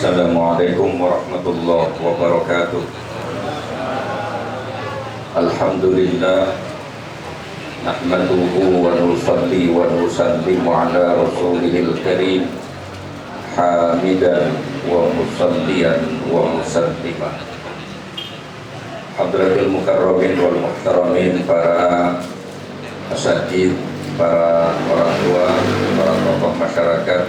Assalamualaikum warahmatullahi wabarakatuh. Alhamdulillah, nahmaduhu wa nusalli wa nusallimu ala rasulihil karim, hamidan wa musalliyan wa musalliman. Hadratil mukarramin wal muhtaramin, para asatidz, para orang tua, para tokoh masyarakat,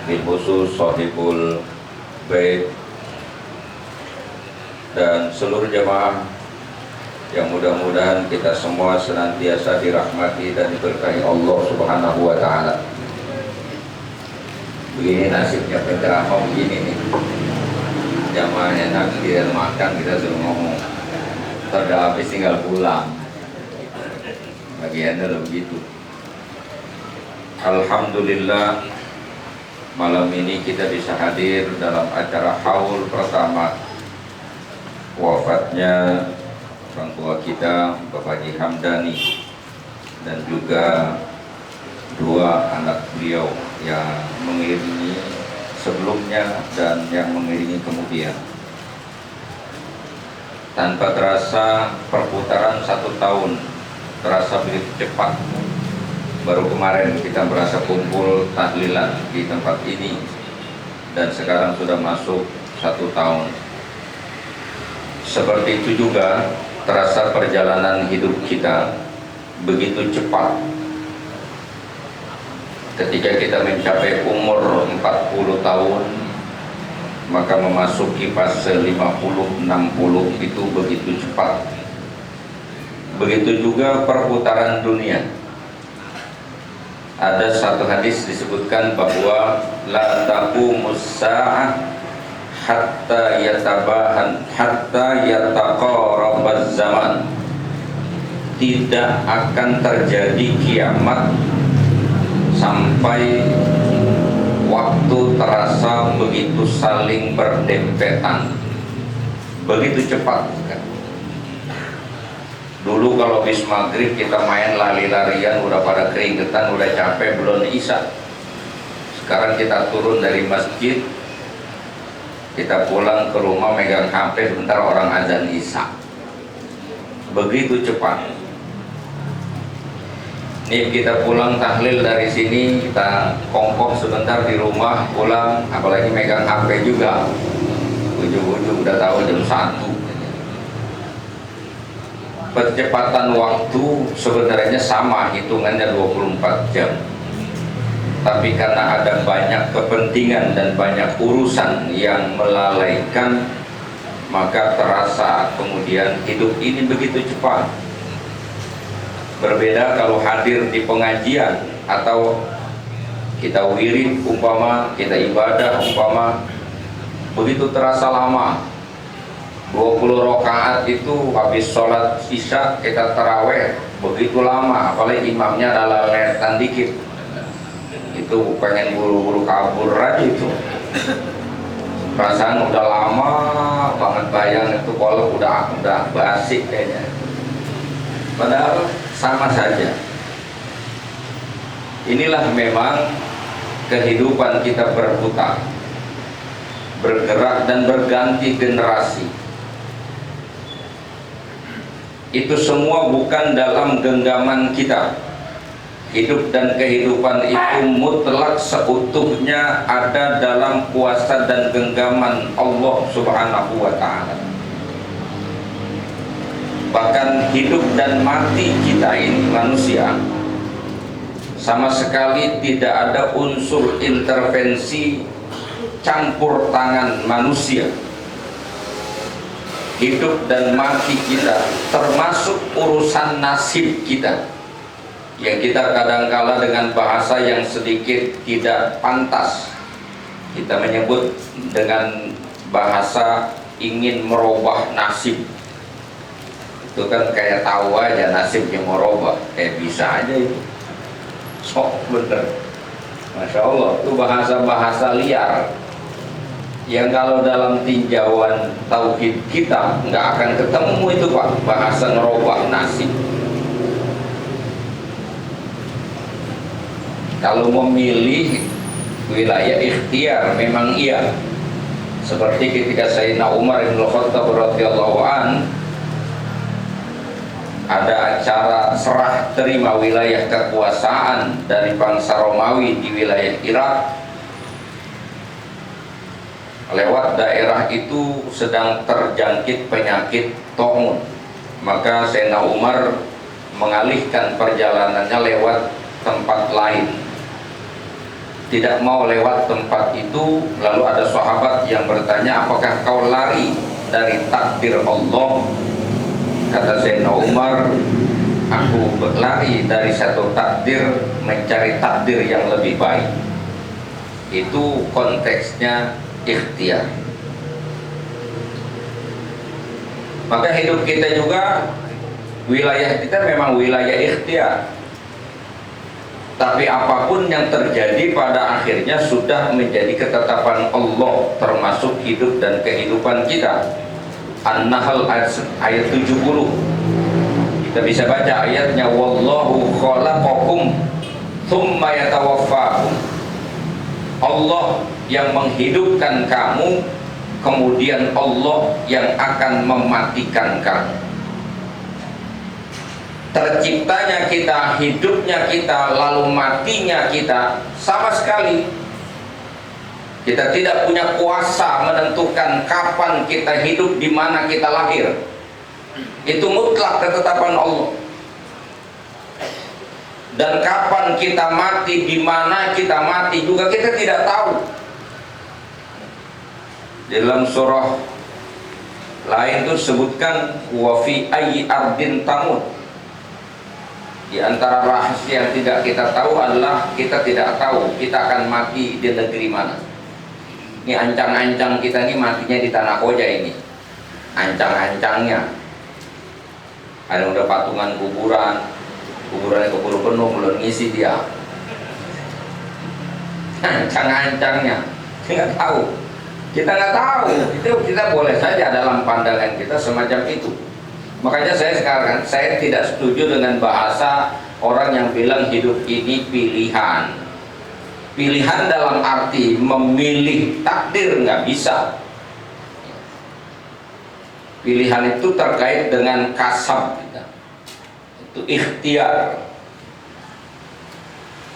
bil khusus Shahibul Bait, dan seluruh jamaah yang mudah-mudahan kita semua senantiasa dirahmati dan diberkahi Allah Subhanahu wa Ta'ala. Begini nasibnya penceramah begini nih, jamaah enak, dia makan, kita suruh ngomong, terdah habis tinggal pulang. Bagiannya begitu. Alhamdulillah, malam ini kita bisa hadir dalam acara haul pertama wafatnya orang tua kita, Bapak Haji Hamdani, dan juga dua anak beliau yang mengiringi sebelumnya dan yang mengiringi kemudian. Tanpa terasa perputaran 1 tahun terasa begitu cepat. Baru kemarin kita merasa kumpul tahlilan di tempat ini, dan sekarang sudah masuk 1 tahun. Seperti itu juga terasa perjalanan hidup kita begitu cepat. Ketika kita mencapai umur 40 tahun, maka memasuki fase 50-60 itu begitu cepat. Begitu juga perputaran dunia. Ada satu hadis disebutkan bahwa la taqumus sa'ah hatta yataqarabaz zaman. Tidak akan terjadi kiamat sampai waktu terasa begitu saling berdempetan, begitu cepat. Dulu kalau habis maghrib kita main lari-larian, udah pada keringetan, udah capek, belum isya. Sekarang kita turun dari masjid, kita pulang ke rumah megang HP, sebentar orang azan isya. Begitu cepat. Nih kita pulang tahlil dari sini, kita kongkoh sebentar di rumah, pulang, apalagi megang HP juga. Ujung-ujung udah tahu jam 1. Percepatan waktu sebenarnya sama, hitungannya 24 jam. Tapi karena ada banyak kepentingan dan banyak urusan yang melalaikan, maka terasa kemudian hidup ini begitu cepat. Berbeda kalau hadir di pengajian atau kita wirid umpama, kita ibadah umpama, begitu terasa lama. 20 rakaat itu habis sholat isya kita taraweh begitu lama, apalagi imamnya adalah letan dikit, itu pengen buru-buru kabur aja itu. Perasaan udah lama banget, bayang itu kalau udah basi kayaknya. Padahal sama saja. Inilah memang kehidupan kita berputar, bergerak dan berganti generasi. Itu semua bukan dalam genggaman kita. Hidup dan kehidupan itu mutlak seutuhnya ada dalam kuasa dan genggaman Allah Subhanahu wa Ta'ala. Bahkan hidup dan mati kita ini manusia, sama sekali tidak ada unsur intervensi campur tangan manusia. Hidup dan mati kita termasuk urusan nasib kita, yang kita kadangkala dengan bahasa yang sedikit tidak pantas kita menyebut dengan bahasa ingin merubah nasib. Itu kan kayak tahu aja nasibnya merubah, bisa aja itu. Sok bener, Masya Allah, itu bahasa-bahasa liar yang kalau dalam tinjauan tauhid kita nggak akan ketemu itu Pak, bahasa ngerubah nasib. Kalau memilih wilayah ikhtiar memang iya. Seperti ketika Sayyidina Umar bin Khattab radhiyallahu an ada acara serah terima wilayah kekuasaan dari bangsa Romawi di wilayah Irak. Lewat daerah itu sedang terjangkit penyakit taun, maka Sayyidina Umar mengalihkan perjalanannya lewat tempat lain, tidak mau lewat tempat itu. Lalu ada sahabat yang bertanya, apakah kau lari dari takdir Allah? Kata Sayyidina Umar, aku berlari dari satu takdir mencari takdir yang lebih baik. Itu konteksnya ikhtiar. Maka hidup kita juga, wilayah kita memang wilayah ikhtiar. Tapi apapun yang terjadi pada akhirnya sudah menjadi ketetapan Allah, termasuk hidup dan kehidupan kita. An-Nahl ayat 70. Kita bisa baca ayatnya, wallahu khalaqakum tsumma yatawaffakum. Allah yang menghidupkan kamu, kemudian Allah yang akan mematikan kamu. Terciptanya kita, hidupnya kita, lalu matinya kita sama sekali. Kita tidak punya kuasa menentukan kapan kita hidup, di mana kita lahir. Itu mutlak ketetapan Allah. Dan kapan kita mati, di mana kita mati juga kita tidak tahu. Di dalam surah lain itu sebutkan wa fi ayyi ardin tamut. Di antara rahasia yang tidak kita tahu adalah kita tidak tahu kita akan mati di negeri mana. Ini ancang-ancang kita ini matinya di Tanah Koja ini. Ancang-ancangnya. Ada udah patungan kuburannya keburu penuh, belum ngisi dia. Ancang-ancangnya. Kita tahu. Kita nggak tahu. Itu kita boleh saja dalam pandangan kita semacam itu. Makanya saya tidak setuju dengan bahasa orang yang bilang hidup ini pilihan. Pilihan dalam arti memilih takdir nggak bisa. Pilihan itu terkait dengan kasab kita. Itu ikhtiar.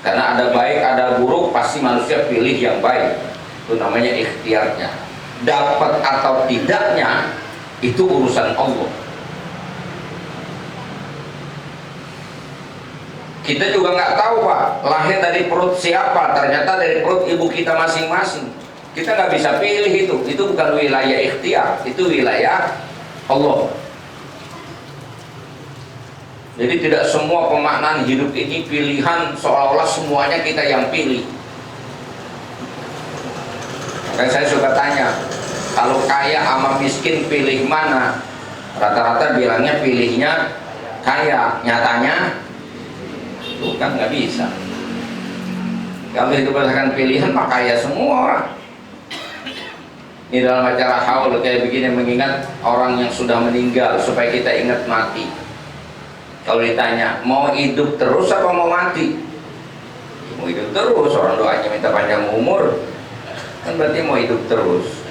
Karena ada baik, ada buruk, pasti manusia pilih yang baik. Itu namanya ikhtiarnya. Dapat atau tidaknya itu urusan Allah. Kita juga nggak tahu Pak, lahir dari perut siapa, ternyata dari perut ibu kita masing-masing. Kita nggak bisa pilih itu bukan wilayah ikhtiar, itu wilayah Allah. Jadi tidak semua pemaknaan hidup ini pilihan, seolah-olah semuanya kita yang pilih. Dan saya suka tanya, kalau kaya sama miskin pilih mana? Rata-rata bilangnya pilihnya kaya, nyatanya bukan, nggak bisa. Kalau itu berdasarkan pilihan, maka ya semua orang. Ini dalam acara haul kayak begini, mengingat orang yang sudah meninggal supaya kita ingat mati. Kalau ditanya mau hidup terus apa mau mati, mau hidup terus. Orang doanya minta panjang umur, kan berarti mau hidup terus.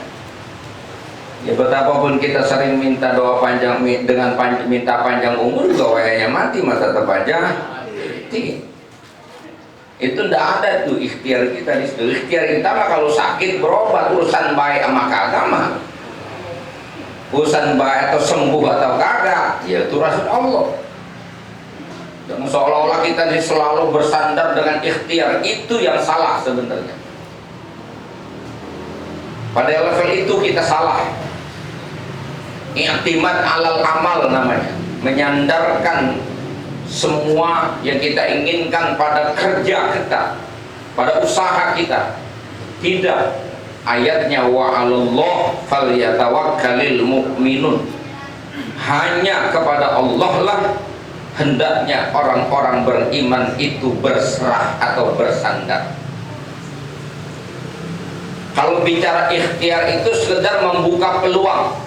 Ya betapapun kita sering minta doa panjang dengan minta panjang umur, juga wayanya mati masa terpanjang. Itu tidak ada tuh ikhtiar kita di situ. Ikhtiar kita mah kalau sakit berobat, urusan baik sama kagak mah, urusan baik atau sembuh atau kagak, ya itu urusan Allah. Dan seolah-olah kita selalu bersandar dengan ikhtiar, itu yang salah sebenarnya. Pada level itu kita salah. I'timad alal amal namanya, menyandarkan semua yang kita inginkan pada kerja kita, pada usaha kita. Tidak. Ayatnya wa 'alallah falyatawakkalul mu'minun. Hanya kepada Allah lah hendaknya orang-orang beriman itu berserah atau bersandar. Kalau bicara ikhtiar itu sekedar membuka peluang.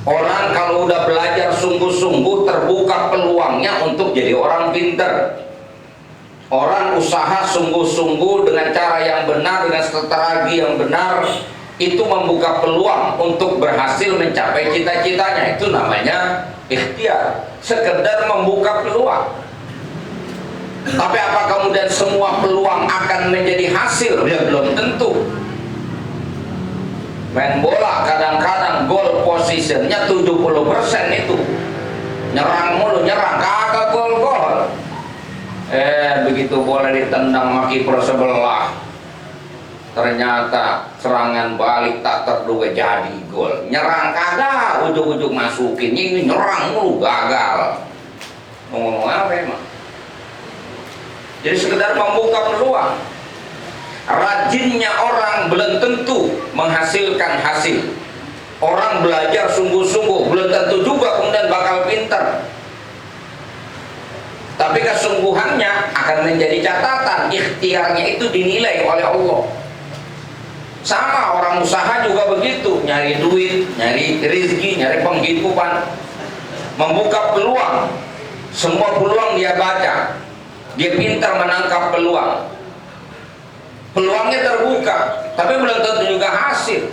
Orang kalau udah belajar sungguh-sungguh, terbuka peluangnya untuk jadi orang pintar. Orang usaha sungguh-sungguh dengan cara yang benar, dengan strategi yang benar, itu membuka peluang untuk berhasil mencapai cita-citanya. Itu namanya ikhtiar, sekedar membuka peluang. Tapi apa kemudian semua peluang akan menjadi hasil? Ya belum tentu. Main bola kadang-kadang goal positionnya 70% itu, nyerang mulu, nyerang kagak gol-gol. Begitu bola ditendang sama kiper sebelah, ternyata serangan balik tak terduga jadi gol. Nyerang kagak, ujung-ujung masukin, ini nyerang mulu, gagal. Ngomong apa emang? Jadi sekedar membuka peluang. Rajinnya orang belum tentu menghasilkan hasil. Orang belajar sungguh-sungguh belum tentu juga kemudian bakal pintar. Tapi kesungguhannya akan menjadi catatan. Ikhtiarnya itu dinilai oleh Allah. Sama orang usaha juga begitu, nyari duit, nyari rezeki, nyari penghidupan, membuka peluang. Semua peluang dia baca, dia pintar menangkap peluang. Peluangnya terbuka, tapi belum tentu juga hasil.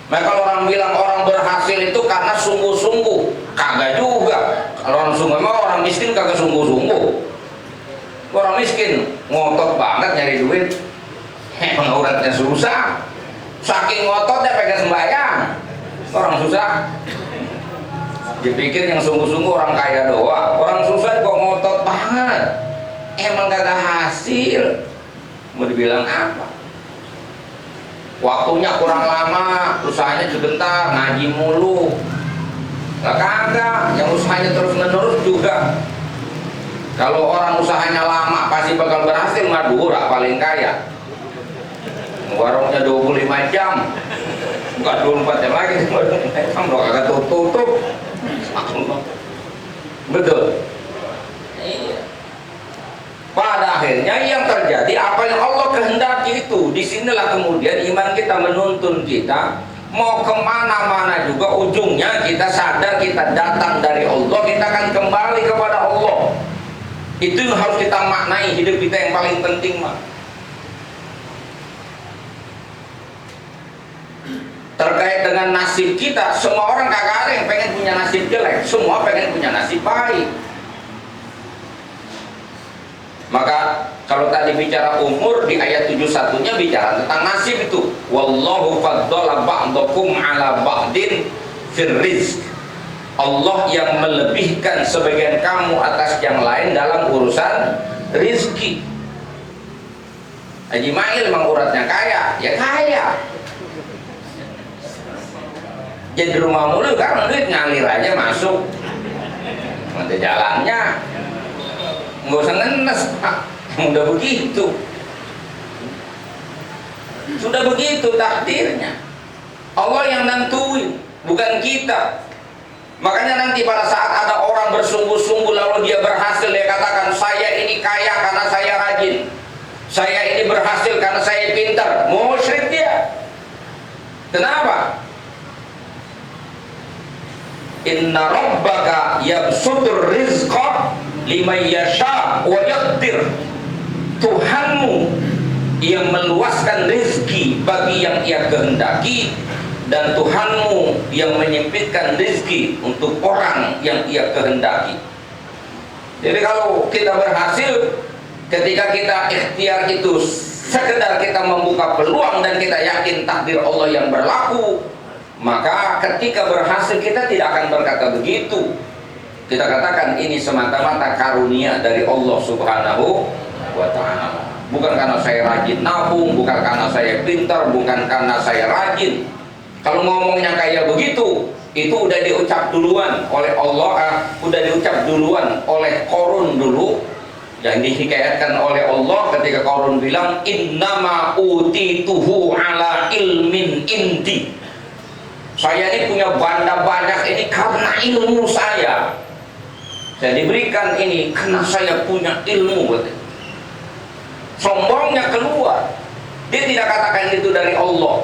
Nah, kalau orang bilang orang berhasil itu karena sungguh-sungguh, kagak juga. Kalau orang sungguh, memang orang miskin kagak sungguh-sungguh. Orang miskin ngotot banget nyari duit, uratnya susah. Saking ngototnya pengen sembahyang. Orang susah dipikir yang sungguh-sungguh orang kaya doang. Orang susah kok ngotot banget, emang kagak hasil. Mau dibilang apa? Waktunya kurang lama, usahanya sebentar, ngaji mulu. Lah kagak, yang usahanya terus-menerus juga. Kalau orang usahanya lama pasti bakal berhasil. Madura paling kaya, warungnya 25 jam, bukan 24 jam lagi, 25 jam loh, kagak tutup. Betul. Iya. Pada akhirnya yang terjadi apa yang Allah kehendaki itu. Disinilah kemudian iman kita menuntun kita mau kemana-mana juga ujungnya kita sadar kita datang dari Allah, kita akan kembali kepada Allah. Itu yang harus kita maknai hidup kita yang paling penting, mah. Terkait dengan nasib kita, semua orang kagak ada yang pengen punya nasib jelek, semua pengen punya nasib baik. Maka kalau tadi bicara umur di ayat 71-nya bicara tentang nasib itu. Wallahu faddala ba'dakum 'ala ba'din fir rizq. Allah yang melebihkan sebagian kamu atas yang lain dalam urusan rizki. Haji Mail memang uratnya kaya, ya kaya. Jadi rumah mulu karena duit ngalir aja masuk. Nanti jalannya nggak usah ngenes, Pak. Udah begitu, sudah begitu takdirnya. Allah yang nentuin, bukan kita. Makanya nanti pada saat ada orang bersungguh-sungguh lalu dia berhasil, dia katakan saya ini kaya karena saya rajin, saya ini berhasil karena saya pintar. Musyrik dia. Kenapa? Inna rabbaka yabsutur rizqa liman yasha wa yaqdir. Tuhanmu yang meluaskan rezeki bagi yang ia kehendaki, dan Tuhanmu yang menyempitkan rezeki untuk orang yang ia kehendaki. Jadi kalau kita berhasil ketika kita ikhtiar itu sekedar kita membuka peluang dan kita yakin takdir Allah yang berlaku, maka ketika berhasil kita tidak akan berkata begitu. Kita katakan ini semata-mata karunia dari Allah Subhanahu wa ta'ala. Bukan karena saya rajin nabung, bukan karena saya pintar, bukan karena saya rajin. Kalau ngomongnya kayak begitu, itu udah diucap duluan oleh Allah, udah diucap duluan oleh Qarun dulu, yang dihikayatkan oleh Allah ketika Qarun bilang innama utituhu ala ilmin indi. Saya ini punya benda banyak ini karena ilmu saya. Saya diberikan ini karena saya punya ilmu. Sombongnya keluar. Dia tidak katakan itu dari Allah.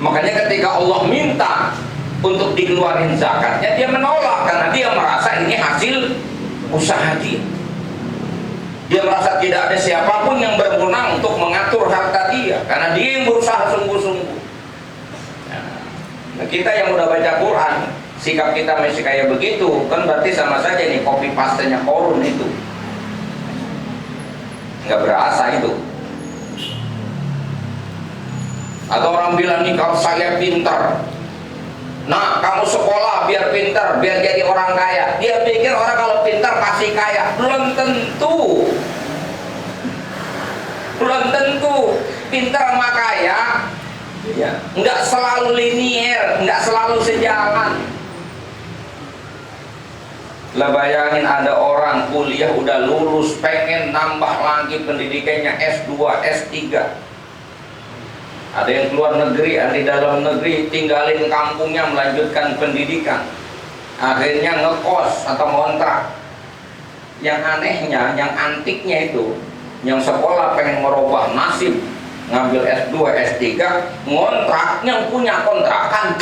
Makanya ketika Allah minta untuk dikeluarin zakatnya, dia menolak karena dia merasa ini hasil usaha dia. Dia merasa tidak ada siapapun yang berwenang untuk mengatur harta dia, karena dia yang berusaha sungguh-sungguh. Nah, kita yang udah baca Quran, sikap kita masih kayak begitu, kan berarti sama saja nih copy paste-nya Korun itu. Nggak berasa itu. Atau orang bilang nih, kalau saya pintar, nah kamu sekolah biar pintar, biar jadi orang kaya. Dia pikir orang kalau pintar pasti kaya. Belum tentu. Belum tentu. Pintar sama kaya ya, nggak selalu linier, nggak selalu sejalan. Lah bayangin ada orang kuliah udah lulus, pengen nambah lagi pendidikannya S2, S3. Ada yang keluar negeri, ada di dalam negeri, tinggalin kampungnya melanjutkan pendidikan. Akhirnya ngekos atau ngontrak. Yang anehnya, yang antiknya itu, yang sekolah pengen merubah nasib, ngambil S2, S3, ngontrak, yang punya kontrakan